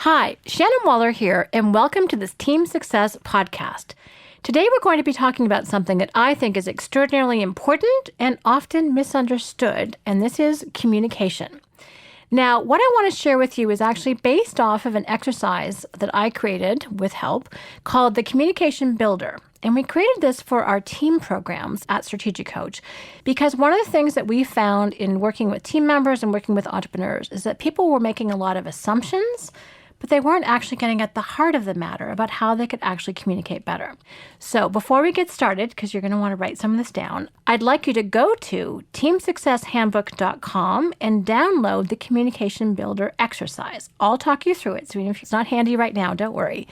Hi, Shannon Waller here, and welcome to this Team Success podcast. Today we're going to be talking about something that I think is extraordinarily important and often misunderstood, and this is communication. Now, what I want to share with you is actually based off of an exercise that I created with help called the Communication Builder. And we created this for our team programs at Strategic Coach because one of the things that we found in working with team members and working with entrepreneurs is that people were making a lot of assumptions, but they weren't actually getting at the heart of the matter about how they could actually communicate better. So before we get started, because you're going to want to write some of this down, I'd like you to go to teamsuccesshandbook.com and download the Communication Builder exercise. I'll talk you through it, so even if it's not handy right now, don't worry.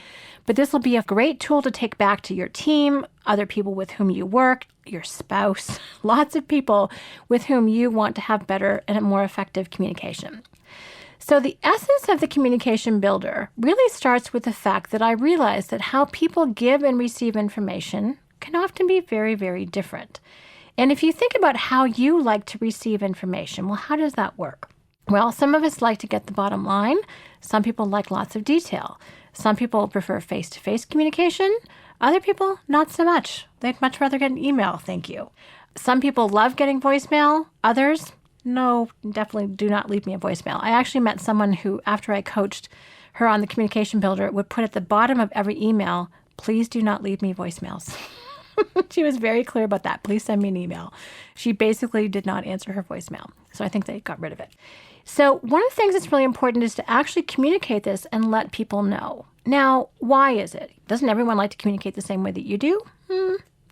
But this will be a great tool to take back to your team, other people with whom you work, your spouse, lots of people with whom you want to have better and more effective communication. So the essence of the Communication Builder really starts with the fact that I realized that how people give and receive information can often be very, very different. And if you think about how you like to receive information, well, how does that work? Well, some of us like to get the bottom line. Some people like lots of detail. Some people prefer face-to-face communication. Other people, not so much. They'd much rather get an email, thank you. Some people love getting voicemail. Others, no, definitely do not leave me a voicemail. I actually met someone who, after I coached her on the Communication Builder, would put at the bottom of every email, please do not leave me voicemails. She was very clear about that. Please send me an email. She basically did not answer her voicemail. So I think they got rid of it. So one of the things that's really important is to actually communicate this and let people know. Now, why is it? Doesn't everyone like to communicate the same way that you do?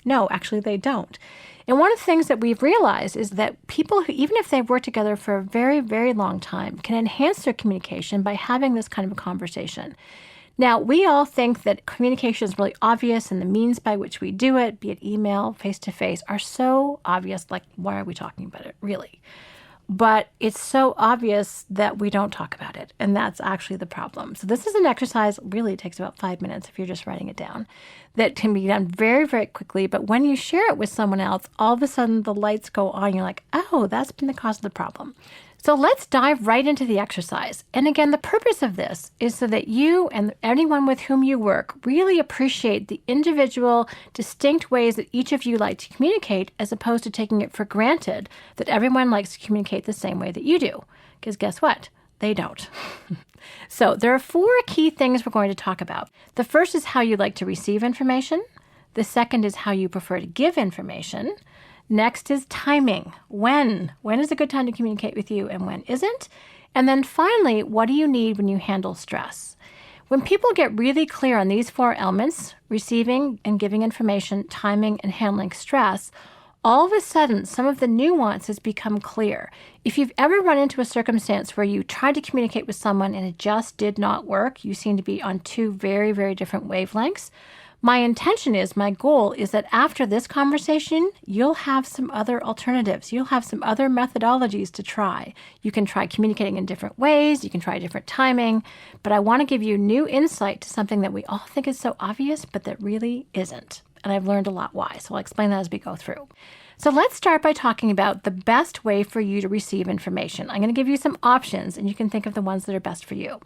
No, actually they don't. And one of the things that we've realized is that people who, even if they've worked together for a very, very long time, can enhance their communication by having this kind of a conversation. Now, we all think that communication is really obvious and the means by which we do it, be it email, face-to-face, are so obvious, like, why are we talking about it, really? But it's so obvious that we don't talk about it, and that's actually the problem. So this is an exercise, really it takes about 5 minutes if you're just writing it down, that can be done very, very quickly. But when you share it with someone else, all of a sudden the lights go on. You're like, oh, that's been the cause of the problem. So let's dive right into the exercise. And again, the purpose of this is so that you and anyone with whom you work really appreciate the individual, distinct ways that each of you like to communicate, as opposed to taking it for granted that everyone likes to communicate the same way that you do. Because guess what? They don't. So there are 4 key things we're going to talk about. The first is how you like to receive information. The second is how you prefer to give information. Next is timing. When is a good time to communicate with you and when isn't? And then finally, what do you need when you handle stress? When people get really clear on these 4 elements, receiving and giving information, timing, and handling stress, all of a sudden, some of the nuances become clear. If you've ever run into a circumstance where you tried to communicate with someone and it just did not work, you seem to be on 2 very, very different wavelengths, my goal is that after this conversation, you'll have some other alternatives. You'll have some other methodologies to try. You can try communicating in different ways. You can try different timing. But I want to give you new insight to something that we all think is so obvious, but that really isn't. And I've learned a lot why. So I'll explain that as we go through. So let's start by talking about the best way for you to receive information. I'm going to give you some options, and you can think of the ones that are best for you.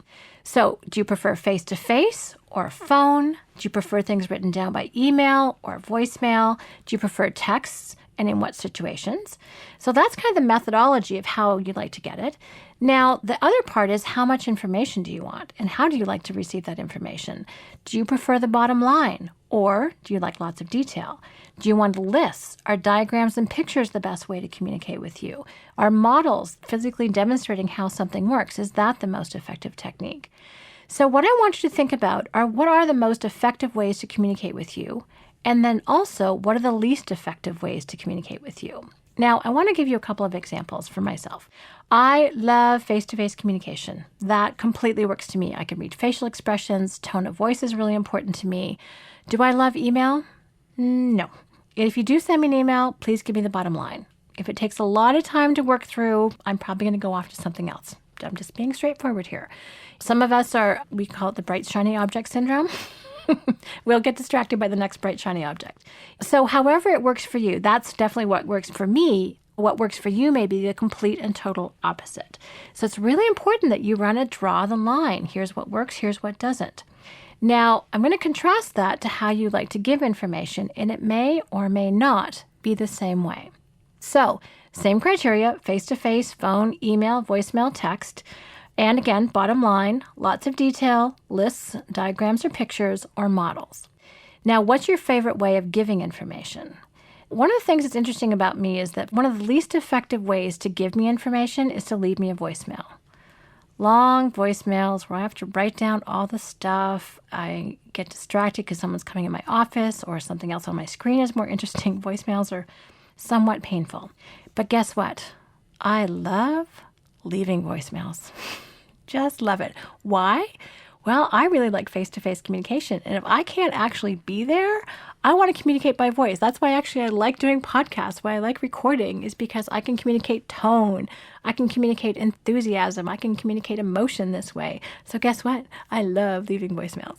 So do you prefer face-to-face or phone? Do you prefer things written down by email or voicemail? Do you prefer texts, and in what situations? So that's kind of the methodology of how you like to get it. Now, the other part is how much information do you want, and how do you like to receive that information? Do you prefer the bottom line, or do you like lots of detail? Do you want lists? Are diagrams and pictures the best way to communicate with you? Are models physically demonstrating how something works? Is that the most effective technique? So what I want you to think about are what are the most effective ways to communicate with you? And then also, what are the least effective ways to communicate with you? Now, I want to give you a couple of examples for myself. I love face-to-face communication. That completely works to me. I can read facial expressions. Tone of voice is really important to me. Do I love email? No. If you do send me an email, please give me the bottom line. If it takes a lot of time to work through, I'm probably going to go off to something else. I'm just being straightforward here. Some of us we call it the bright, shiny object syndrome. We'll get distracted by the next bright, shiny object. So however it works for you, that's definitely what works for me. what works for you may be the complete and total opposite. So it's really important that you draw the line. Here's what works, here's what doesn't. Now, I'm going to contrast that to how you like to give information, and it may or may not be the same way. So, same criteria, face-to-face, phone, email, voicemail, text. And again, bottom line, lots of detail, lists, diagrams or pictures, or models. Now, what's your favorite way of giving information? One of the things that's interesting about me is that one of the least effective ways to give me information is to leave me a voicemail. Long voicemails where I have to write down all the stuff. I get distracted because someone's coming in my office or something else on my screen is more interesting. Voicemails are somewhat painful. But guess what? I love leaving voicemails. Just love it. Why? Well, I really like face-to-face communication. And if I can't actually be there, I want to communicate by voice. That's why actually I like doing podcasts. Why I like recording is because I can communicate tone. I can communicate enthusiasm. I can communicate emotion this way. So guess what? I love leaving voicemails.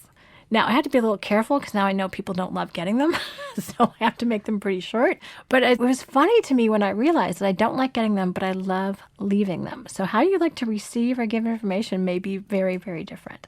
Now, I have to be a little careful because now I know people don't love getting them. So I have to make them pretty short. But it was funny to me when I realized that I don't like getting them, but I love leaving them. So how you like to receive or give information may be very, very different.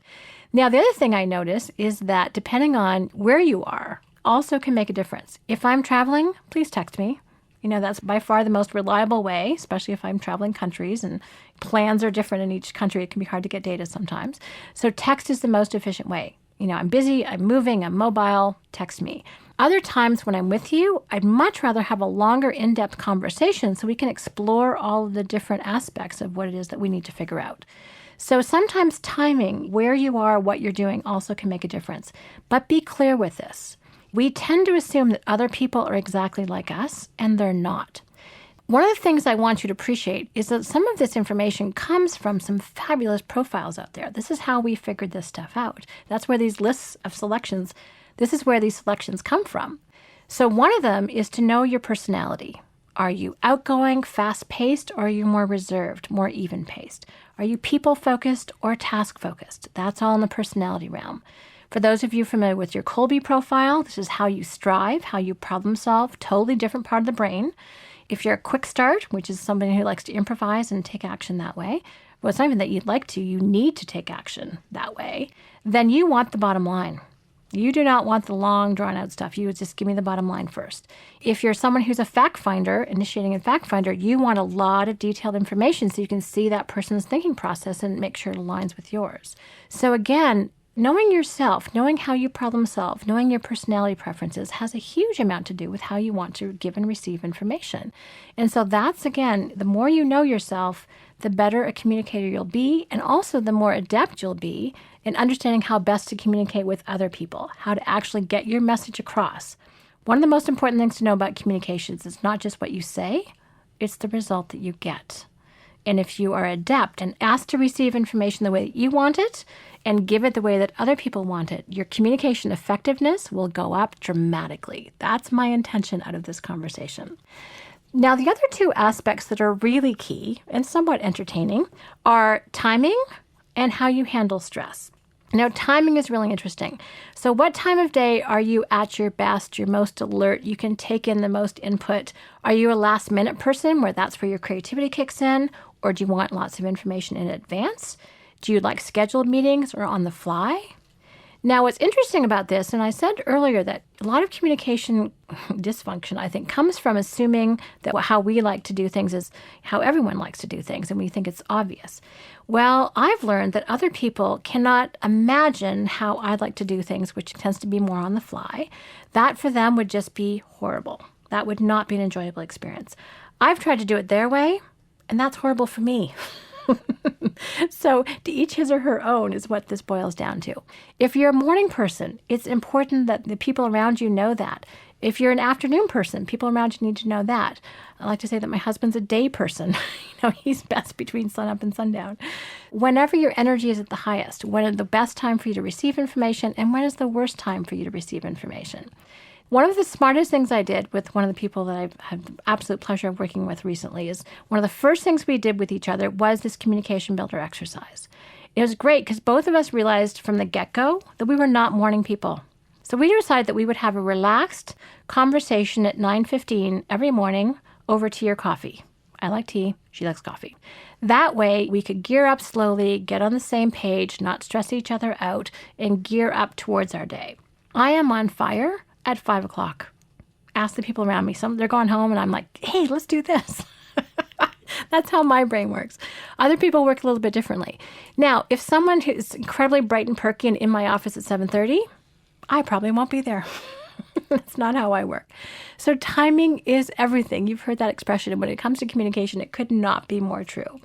Now, the other thing I notice is that depending on where you are, also can make a difference. If I'm traveling, please text me. That's by far the most reliable way, especially if I'm traveling countries and plans are different in each country. It can be hard to get data sometimes. So text is the most efficient way. I'm busy, I'm moving, I'm mobile, text me. Other times when I'm with you, I'd much rather have a longer in-depth conversation so we can explore all of the different aspects of what it is that we need to figure out. So sometimes timing, where you are, what you're doing also can make a difference. But be clear with this. We tend to assume that other people are exactly like us, and they're not. One of the things I want you to appreciate is that some of this information comes from some fabulous profiles out there. This is how we figured this stuff out. That's where these lists of selections, this is where these selections come from. So one of them is to know your personality. Are you outgoing, fast-paced, or are you more reserved, more even-paced? Are you people-focused or task-focused? That's all in the personality realm. For those of you familiar with your Kolbe profile, this is how you strive, how you problem solve, totally different part of the brain. If you're a quick start, which is somebody who likes to improvise and take action that way, well, it's not even that you'd like to, you need to take action that way, then you want the bottom line. You do not want the long, drawn-out stuff. You would just give me the bottom line first. If you're someone who's a fact finder, initiating a fact finder, you want a lot of detailed information so you can see that person's thinking process and make sure it aligns with yours. So again, knowing yourself, knowing how you problem solve, knowing your personality preferences has a huge amount to do with how you want to give and receive information. And so that's, again, the more you know yourself, the better a communicator you'll be, and also the more adept you'll be in understanding how best to communicate with other people, how to actually get your message across. One of the most important things to know about communications is not just what you say, it's the result that you get. And if you are adept and asked to receive information the way that you want it and give it the way that other people want it, your communication effectiveness will go up dramatically. That's my intention out of this conversation. Now, the other two aspects that are really key and somewhat entertaining are timing and how you handle stress. Now, timing is really interesting. So what time of day are you at your best, your most alert, you can take in the most input? Are you a last-minute person where that's where your creativity kicks in? Or do you want lots of information in advance? Do you like scheduled meetings or on the fly? Now, what's interesting about this, and I said earlier that a lot of communication dysfunction, I think, comes from assuming that how we like to do things is how everyone likes to do things, and we think it's obvious. Well, I've learned that other people cannot imagine how I'd like to do things, which tends to be more on the fly. That for them would just be horrible. That would not be an enjoyable experience. I've tried to do it their way, and that's horrible for me. So to each his or her own is what this boils down to. If you're a morning person, it's important that the people around you know that. If you're an afternoon person, people around you need to know that. I like to say that my husband's a day person. He's best between sunup and sundown. Whenever your energy is at the highest, when is the best time for you to receive information, and when is the worst time for you to receive information? One of the smartest things I did with one of the people that I've had the absolute pleasure of working with recently is one of the first things we did with each other was this communication builder exercise. It was great because both of us realized from the get-go that we were not morning people. So we decided that we would have a relaxed conversation at 9:15 every morning over tea or coffee. I like tea. She likes coffee. That way, we could gear up slowly, get on the same page, not stress each other out, and gear up towards our day. I am on fire at 5 o'clock. Ask the people around me. They're going home, and I'm like, hey, let's do this. That's how my brain works. Other people work a little bit differently. Now, if someone who's incredibly bright and perky and in my office at 7:30, I probably won't be there. That's not how I work. So timing is everything. You've heard that expression. And when it comes to communication, it could not be more true.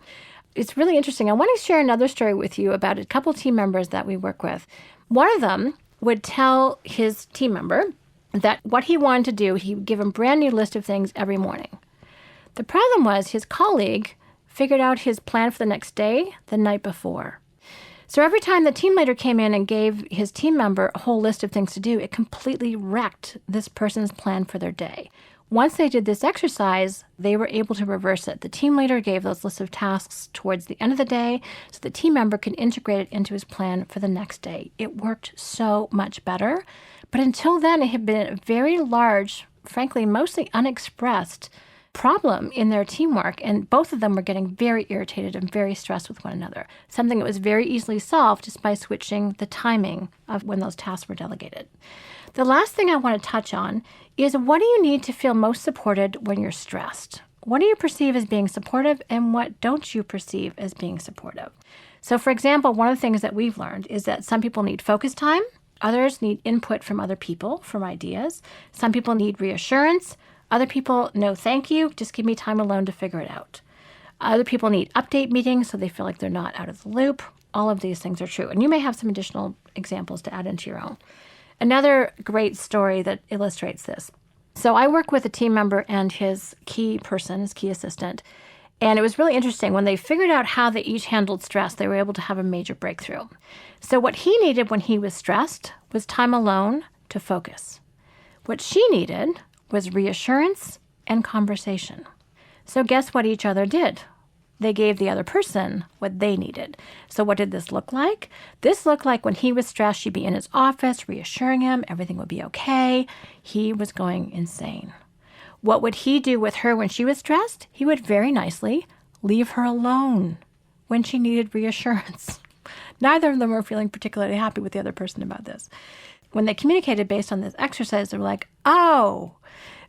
It's really interesting. I want to share another story with you about a couple team members that we work with. One of them would tell his team member that what he wanted to do, he would give him a brand new list of things every morning. The problem was his colleague figured out his plan for the next day the night before. So every time the team leader came in and gave his team member a whole list of things to do, it completely wrecked this person's plan for their day. Once they did this exercise, they were able to reverse it. The team leader gave those lists of tasks towards the end of the day so the team member could integrate it into his plan for the next day. It worked so much better. But until then, it had been a very large, frankly, mostly unexpressed problem in their teamwork, and both of them were getting very irritated and very stressed with one another, something that was very easily solved just by switching the timing of when those tasks were delegated. The last thing I want to touch on is, what do you need to feel most supported when you're stressed? What do you perceive as being supportive, and what don't you perceive as being supportive? So, for example, one of the things that we've learned is that some people need focus time, others need input from other people, from ideas. Some people need reassurance. Other people, no thank you, just give me time alone to figure it out. Other people need update meetings so they feel like they're not out of the loop. All of these things are true. And you may have some additional examples to add into your own. Another great story that illustrates this. So I work with a team member and his key person, his key assistant. And it was really interesting. When they figured out how they each handled stress, they were able to have a major breakthrough. So what he needed when he was stressed was time alone to focus. What she needed was reassurance and conversation. So guess what each other did? They gave the other person what they needed. So what did this look like? This looked like when he was stressed, she'd be in his office, reassuring him everything would be okay. He was going insane. What would he do with her when she was stressed? He would very nicely leave her alone when she needed reassurance. Neither of them were feeling particularly happy with the other person about this. When they communicated based on this exercise, they were like, oh.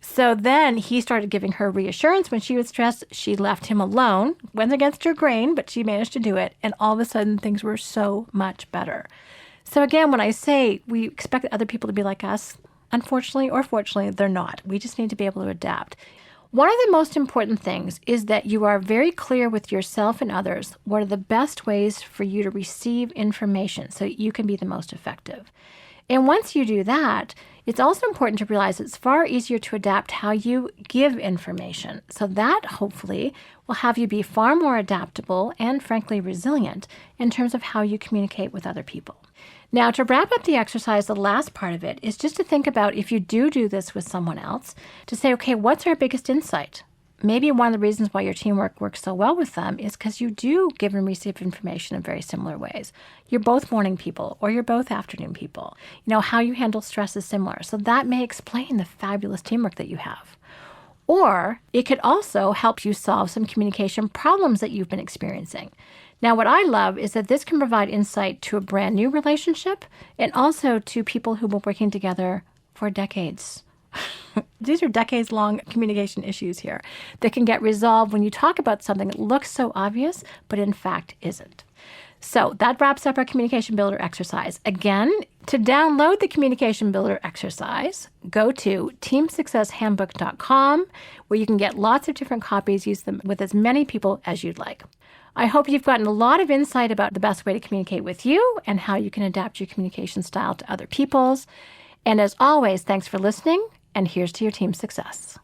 So then he started giving her reassurance when she was stressed. She left him alone, went against her grain, but she managed to do it. And all of a sudden, things were so much better. So again, when I say we expect other people to be like us, unfortunately or fortunately, they're not. We just need to be able to adapt. One of the most important things is that you are very clear with yourself and others what are the best ways for you to receive information so you can be the most effective. And once you do that, it's also important to realize it's far easier to adapt how you give information. So that hopefully will have you be far more adaptable and frankly resilient in terms of how you communicate with other people. Now, to wrap up the exercise, the last part of it is just to think about, if you do this with someone else, to say, okay, what's our biggest insight? Maybe one of the reasons why your teamwork works so well with them is because you do give and receive information in very similar ways. You're both morning people or you're both afternoon people. You know, how you handle stress is similar. So that may explain the fabulous teamwork that you have. Or it could also help you solve some communication problems that you've been experiencing. Now, what I love is that this can provide insight to a brand new relationship and also to people who've been working together for decades. These are decades-long communication issues here that can get resolved when you talk about something that looks so obvious, but in fact isn't. So that wraps up our Communication Builder exercise. Again, to download the Communication Builder exercise, go to teamsuccesshandbook.com, where you can get lots of different copies, use them with as many people as you'd like. I hope you've gotten a lot of insight about the best way to communicate with you and how you can adapt your communication style to other people's. And as always, thanks for listening. And here's to your team success.